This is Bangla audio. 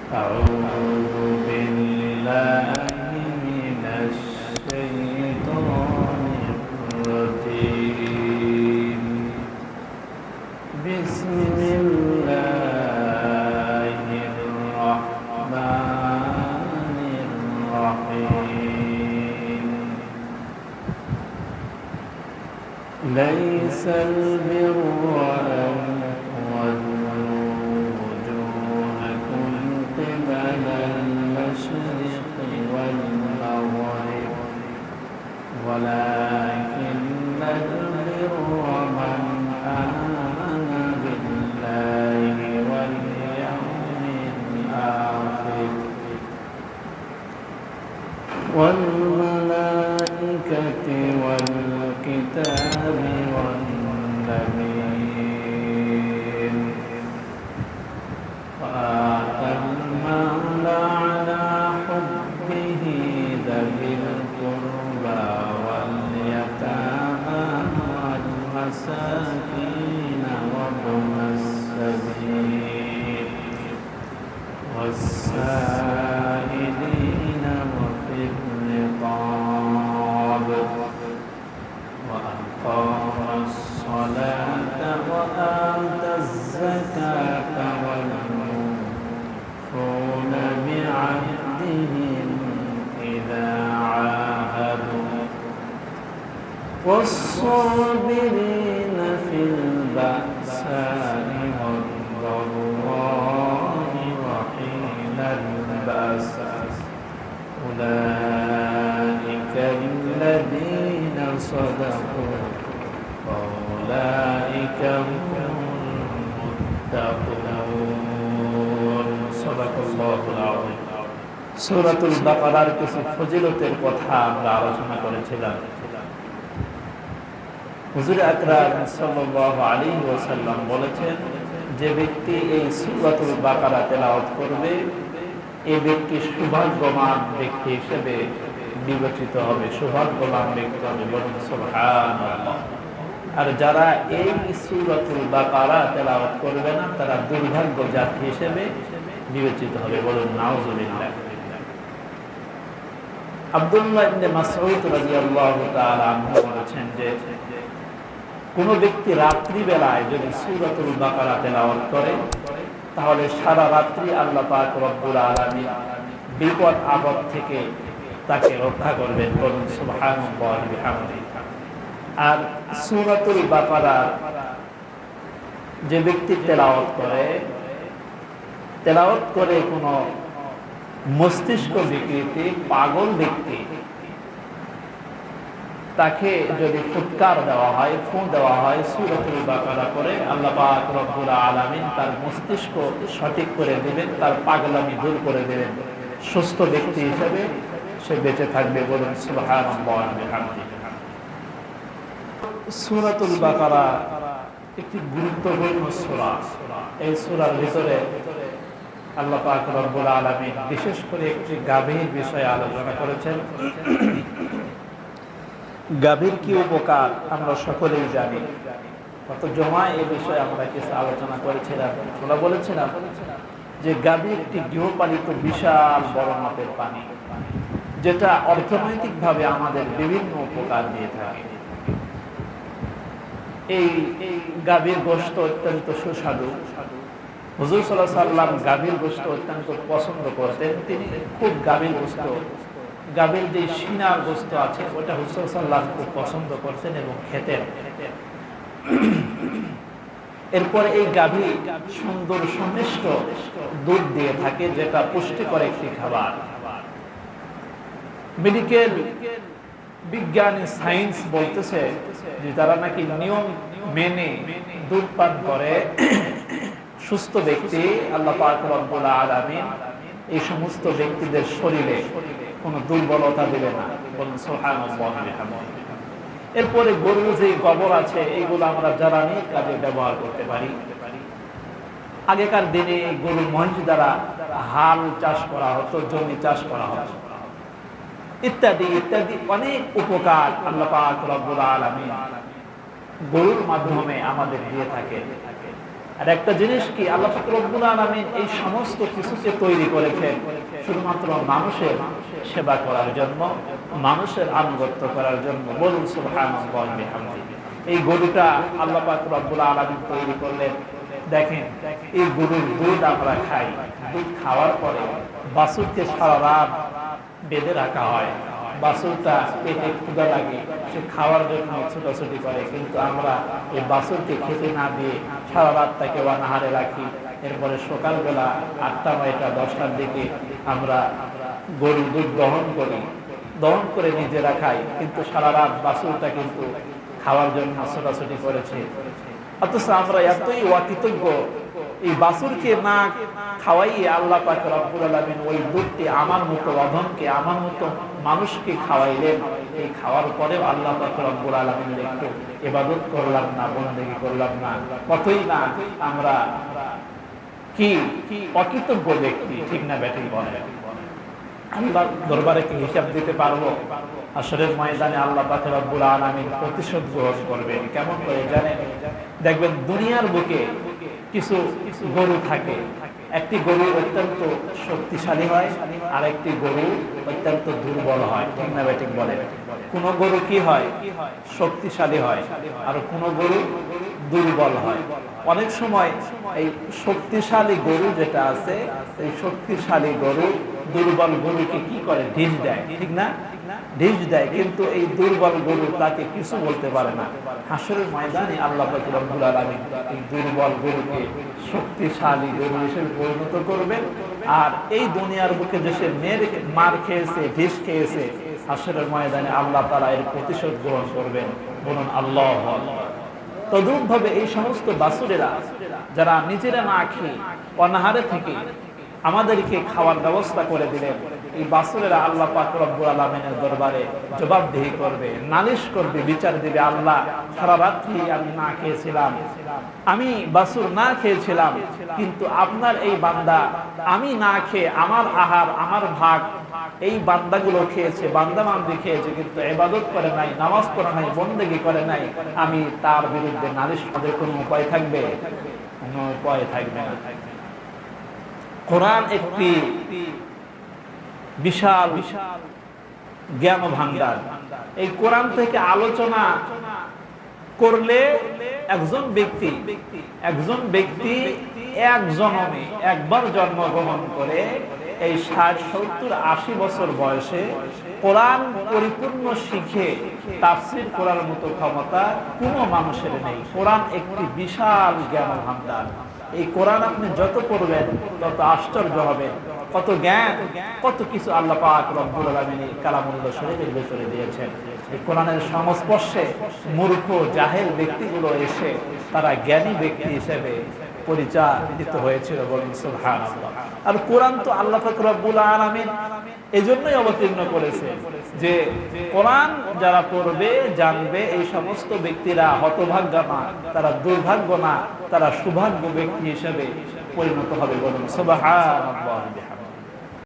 أعوذ بالله من الشيطان الرجيم بسم الله الرحمن الرحيم ليس البر أن تولوا وجوهكم قبل المشرق والمغرب ولكن البر من آمن بالله واليوم الآخر والملائكة والكتاب والنبيين وآتى المال على حبه ذوي القربى واليتامى والمساكين وابن السبيل والسائلين وفي الرقاب وأقام الصلاة وآتى الزكاة والموفون بعهدهم إذا عاهدوا والصابرين في البأساء والضراء وحين البأس أولئك الذين صدقوا وأولئك هم المتقون صدق الله العظيم সূরাতুল বাকারার কিছু ফজিলতের কথা আমরা আলোচনা করেছিলাম। হুজুর আকরাম সাল্লাল্লাহু আলাইহি ওয়াসাল্লাম বলেছেন, যে ব্যক্তি এই সূরাতুল বাকারা তেলাওয়াত করবে এই ব্যক্তি সৌভাগ্যবান ব্যক্তি হিসেবে বিবেচিত হবে, সৌভাগ্যবান ব্যক্তি হবে। বলুন সুবহানাল্লাহ। আর যারা এই সূরাতুল বাকারা তেলাওয়াত করবে না তারা দুর্ভাগ্য জাতি হিসেবে বিবেচিত হবে। বলুন নাউজুবিল্লাহ। আব্দুল্লাহ ইবনে মাসউদ রাদিয়াল্লাহু তাআলা আনহু বলেছেন যে কোন ব্যক্তি রাত্রি বেলায় যদি সূরাতুল বাকারা তেলাওয়াত করে তাহলে সারা রাত্রি আল্লাহ পাক রব্বুল আলামিন বিপদ আপদ থেকে তাকে রক্ষা করবেন। বলুন সুবহানাল্লাহি ওয়া বিহামদিহি। আর সূরাতুল বাকারা যে ব্যক্তি তেলাওয়াত করে কোন মস্তিষ্ক বিকৃতি পাগল ব্যক্তি তাকে যদি ফুৎকার দেওয়া হয়, ফু দেওয়া হয় সূরাতুল বাকারা করে, আল্লাহ পাক রব্বুল আলামিন তার মস্তিষ্ক সঠিক করে দিবেন, তার পাগলামি দূর করে দিবেন, সুস্থ ব্যক্তি হিসেবে সে বেঁচে থাকবে। বলুন সুবহানাল্লাহি ওয়া বিহামদিহি। সূরাতুল বাকারা একটি গুরুত্বপূর্ণ সূরা। এই সূরার ভিতরে আল্লাহ পাক রব্বুল আলামিন বিশেষ করে একটি গাভীর বিষয়ে আলোচনা করেছেন। গাভীর কি উপকার আমরা সকলেই জানি। গত জমায় এই বিষয়ে আমরা কিছু আলোচনা করেছিলাম। আমরা বলেছিলাম যে গাভী একটি গৃহপালিত বিশাল বড় মাপের প্রাণী, যেটা অর্থনৈতিকভাবে আমাদের বিভিন্ন উপকার দিয়ে থাকে। এই গাভীর গোশত অত্যন্ত সুস্বাদু। হুজুর সাল্লাল্লাহু আলাইহি ওয়াসাল্লাম গাভীর গোশত অত্যন্ত পছন্দ করতেন। তিনি খুব গাভীর যে সিনার গোশত আছে ওটা হুজুর সাল্লাল্লাহু আলাইহি ওয়াসাল্লাম খুব পছন্দ করতেন এবং খেতেন। এরপরে এই গাভী সুন্দর সুমিষ্ট দুধ দিয়ে থাকে, যেটা পুষ্টিকর একটি খাবার। মেডিকেল বিজ্ঞানী সায়েন্স বলতেছে যে তারা নাকি নিয়ম মেনে দুধ পান করে সুস্থ ব্যক্তি আল্লাহ পাক রব্বুল আলামিন এই সমস্ত ব্যক্তিদের শরীরে কোনো দুর্বলতা দিবে না। বলুন সুবহানাল্লাহি ওয়া বিহামদিহি। এরপরে গরুর যে গোবর আছে এইগুলো আমরা জ্বালানির কাজে ব্যবহার করতে পারি। আগেকার দিনে গরুর মহিষ দ্বারা হাল চাষ করা হতো, জমি চাষ করা হতো, ইত্যাদি ইত্যাদি অনেক উপকার আল্লাহ পাক রব্বুল আলামিন গরুর মাধ্যমে আমাদের দিয়ে থাকে। আর একটা জিনিস কি, আল্লাহ পাক রব্বুল আলামিন এই সমস্ত কিছুকে তৈরি করেছেন শুধুমাত্র মানুষের সেবা করার জন্য, মানুষের আনুগত্য করার জন্য। বলুন সুবহানাল্লাহি ওয়া বিহামদিহি। এই গরুটা আল্লাহ পাক রব্বুল আলামিন তৈরি করলেন। দেখেন, এই গরুর দুধ আমরা খাই, দুধ খাওয়ার পরে বাছুরকে সারা রাত বেঁধে রাখা হয়। বাছুরটা পেটে ক্ষুধা লাগে, সে খাওয়ার জন্য ছোটাছুটি করে, কিন্তু আমরা এই বাছুরকে খেতে না দিয়ে সারা রাত তাকে অনাহারে রাখি। এরপরে সকালবেলা 8টা 9টা 10টার দিকে আমরা গরুর দুধ দহন করি, দহন করে নিজেরা খাই, কিন্তু সারা রাত বাছুরটা কিন্তু খাওয়ার জন্য ছোটাছুটি করেছে। অথচ আমরা এতই অকৃতজ্ঞ, এই বাছুরকে না খাওয়াইয়ে আল্লাহ পাক রব্বুল আলামিন ওই দুধটি আমার মতো অধমকে, আমার মতো মানুষকে খাওয়াইলেন। এই খাওয়ার পরেও আল্লাহ পাক রব্বুল আলামিনের একটু ইবাদত করলাম না, বন্দেগী করলাম না। কতই না আমরা কি অকৃতজ্ঞ ব্যক্তি, ঠিক না ব্যাটিং বলে। আল্লাহ দরবারে কি হিসাব দিতে পারবো? হাশরের ময়দানে আল্লাহ পাক রব্বুল আলামিন প্রতিশোধ গ্রহণ করবেন। কেমন করে জানেন? দেখবেন দুনিয়ার বুকে কিছু গরু থাকে, একটি গরু অত্যন্ত শক্তিশালী হয়, আর একটি গরু অত্যন্ত দুর্বল হয়, ঠিক না ব্যাটিং বলে। কোন গরু কি হয়? শক্তিশালী হয়, আর কোন গরু দুর্বল হয়। অনেক সময় এই শক্তিশালী গরু যেটা আছে, এই শক্তিশালী গরু দুর্বল গরুকে কি করে? ঢিস দেয়, ঠিক না? ঢিস দেয়, কিন্তু এই দুর্বল গরু তাকে কিছু বলতে পারে না। হাশরের ময়দানে আল্লাহ পাক রব্বুল আলামিন এই দুর্বল গরুকে শক্তিশালী গরু হিসেবে পরিণত করবেন। আর এই দুনিয়ার বুকে যে সে মার খেয়েছে, ঢিস খেয়েছে, হাশরের ময়দানে আল্লাহ তাআলা এর প্রতিশোধ গ্রহণ করবেন। বলুন আল্লাহু আকবার। তদ্রূপ ভাবে এই সমস্ত বাছুরেরা যারা নিজেরা না খেয়ে অনাহারে থেকে আমাদেরকে খাওয়ার ব্যবস্থা করে দিলেন, এই বাছুরেরা আল্লাহ পাক রব্বুল আলামিনের দরবারে জবাবদিহি করবে, নালিশ করবে, বিচার দিবে। আল্লাহ, সারা রাত্রি আমি না খেয়েছিলাম, আমি বাছুর না খেয়েছিলাম, কিন্তু আপনার এই বান্দা আমি না খেয়ে আমার আহার, আমার ভাগ এই বান্দাগুলো খেয়েছে, বান্দা বান্দি খেয়েছে, কিন্তু ইবাদত করে নাই, নামাজ পড়ে নাই, বন্দেগী করে নাই। আমি তার বিরুদ্ধে নালিশ করার কোনো উপায় থাকবে? কোনো উপায় থাকবে না। কোরআন একটি বিশাল জ্ঞান ভান্ডার। এই কোরআন থেকে আলোচনা করলে একজন ব্যক্তি এক জন্মে একবার জন্মগ্রহণ করে এই 60, 70, 80 বছর বয়সে কোরআন পরিপূর্ণ শিখে তাফসীর করার মতো ক্ষমতা কোনো মানুষের নেই। কোরআন একটি বিশাল জ্ঞান ভান্ডার। এই কোরআন আপনি যত পড়বেন তত আশ্চর্য হবেন, কত জ্ঞান, কত কিছু আল্লাহ পাক রব্বুল আলামিন কালামুল্লাহ শরীফের ভিতরে দিয়েছেন। এই কোরআনের সংস্পর্শে মূর্খ জাহেল ব্যক্তিগুলো এসে তারা জ্ঞানী ব্যক্তি হিসেবে পরিচালিত হয়েছিল। বলেন সুবহানাল্লাহ। আর কোরআন তো আল্লাহ পাক রব্বুল আলামিন এজন্যই অবতীর্ণ করেছে যে কোরআন যারা পড়বে, জানবে, এই সমস্ত ব্যক্তিরা হতভাগ্য না, তারা দুর্ভাগ্য না, তারা সৌভাগ্য ব্যক্তি হিসেবে পরিণত হবে। বলুন সুবহানাল্লাহ।